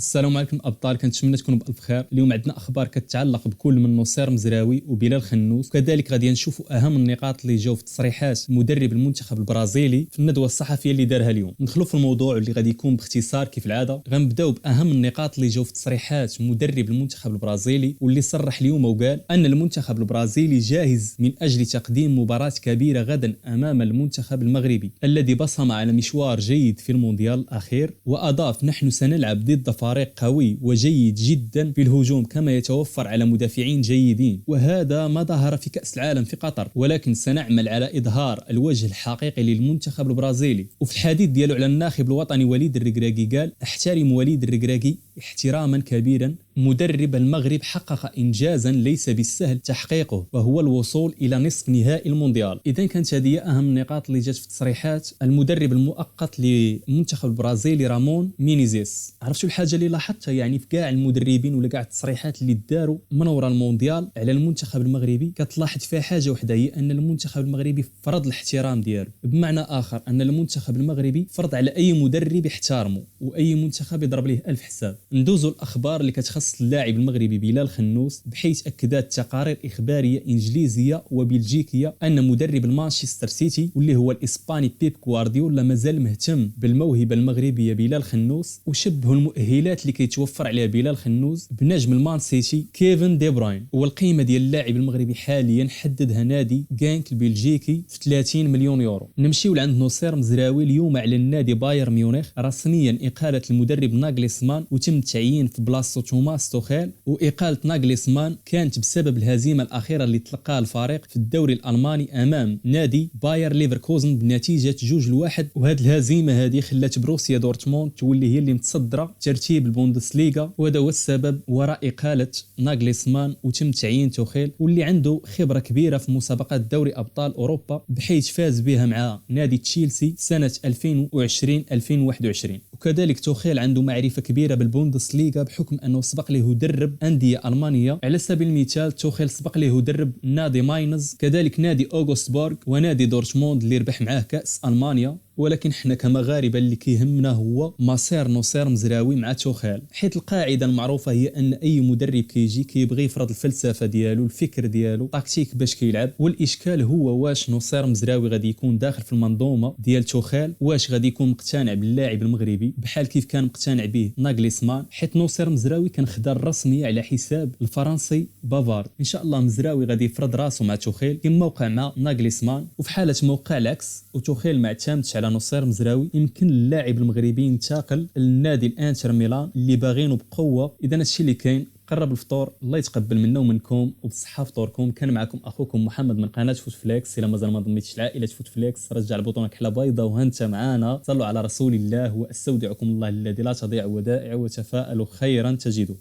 السلام عليكم ابطال، كنتمنى تكونوا بالف خير. اليوم عندنا اخبار كتعلق بكل من نصير مزراوي وبلال خنوس، وكذلك غادي نشوفوا اهم النقاط اللي جاوا في تصريحات مدرب المنتخب البرازيلي في الندوه الصحفيه اللي دارها اليوم. ندخلوا في الموضوع اللي غادي يكون باختصار كيف العاده. غنبداو باهم النقاط اللي جاوا في تصريحات مدرب المنتخب البرازيلي، واللي صرح اليوم وقال ان المنتخب البرازيلي جاهز من اجل تقديم مباراه كبيره غدا امام المنتخب المغربي الذي بصم على مشوار جيد في المونديال الاخير. واضاف: نحن سنلعب ضد فريق قوي وجيد جدا في الهجوم، كما يتوفر على مدافعين جيدين، وهذا ما ظهر في كأس العالم في قطر، ولكن سنعمل على إظهار الوجه الحقيقي للمنتخب البرازيلي. وفي الحديث ديالو على الناخب الوطني وليد الركراكي قال: احترم وليد الركراكي احتراما كبيرا. مدرب المغرب حقق إنجازا ليس بالسهل تحقيقه، وهو الوصول إلى نصف نهائي المونديال. إذن كانت هذه أهم النقاط اللي جات في تصريحات المدرب المؤقت للمنتخب البرازيلي رامون مينيزيس. عرفتوا الحاجة اللي لاحظتها يعني في كاع المدربين ولا كاع التصريحات اللي داروا من وراء المونديال على المنتخب المغربي، كتلاحظ فيها حاجة وحدة، هي أن المنتخب المغربي فرض الاحترام ديالو. بمعنى آخر أن المنتخب المغربي فرض على أي مدرب يحترمه، وأي منتخب يضرب ليه ألف حساب. ندوزوا الأخبار اللي كتخص اللاعب المغربي بلال خنوس، بحيث أكدت تقارير إخبارية إنجليزية وبلجيكية أن مدرب المانشستر سيتي واللي هو الإسباني بيب غوارديولا مازال مهتم بالموهبة المغربية بلال خنوس، وشبهوا المؤهلات اللي كيتوفر عليها بلال خنوس بنجم المان سيتي كيفن دي بروين. والقيمة ديال اللاعب المغربي حاليا حددها نادي غانك البلجيكي في 30 مليون يورو. نمشيو لعند نصير مزراوي. اليوم على النادي باير ميونخ رسميا إقالة المدرب ناغليسمان، وتم التعيين في بلاصتو توماس توخيل. وإقالة ناغليسمان كانت بسبب الهزيمة الأخيرة اللي تلقاها الفريق في الدوري الألماني أمام نادي باير ليفركوزن بنتيجة 2-1. وهذه الهزيمة هذه خلات بروسيا دورتموند تولي هي اللي متصدرة ترتيب البوندسليغا، وهذا هو السبب وراء إقالة ناغليسمان وتم تعيين توخيل، واللي عنده خبرة كبيرة في مسابقات دوري أبطال أوروبا، بحيث فاز بها مع نادي تشيلسي سنة 2020-2021. وكذلك توخيل عنده معرفة كبيرة بالبوندسليغا بحكم أنه سبق له درب أندية ألمانية. على سبيل المثال توخيل سبق له درب نادي ماينز، كذلك نادي أوغوستبورغ ونادي دورتموند اللي ربح معاه كأس ألمانيا. ولكن احنا كمغاربه اللي كيهمنا هو مصير نصير مزراوي مع توخيل، حيث القاعده المعروفه هي ان اي مدرب كيجي كيبغي يفرض الفلسفه ديالو، الفكر ديالو، تكتيك باش كيلعب. والاشكال هو واش نصير مزراوي غادي يكون داخل في المنظومه ديال توخيل، واش غادي يكون مقتنع باللاعب المغربي بحال كيف كان مقتنع به ناغليسمان، حيث نصير مزراوي كان خدا الرسميه على حساب الفرنسي بافارد. ان شاء الله مزراوي غادي يفرض راسه مع توخيل كما وقع مع ناغليسمان. وفي حاله موقع العكس وتوخيل ما اعتمدش على نصير مزراوي، يمكن اللاعب المغربي ينتقل للنادي الانتر ميلان اللي باغينه بقوه. اذا هادشي اللي كاين. قرب الفطور، الله يتقبل منا ومنكم وبصحه فطوركم. كان معكم اخوكم محمد من قناه فوت فليكس. الا مازال ما انضميتش لعائله فوت فليكس رجع البطونه كحله بيضاء وهنت معانا. صلوا على رسول الله واستودعكم الله الذي لا تضيع ودائعه، وتفاءلوا خيرا تجدوا.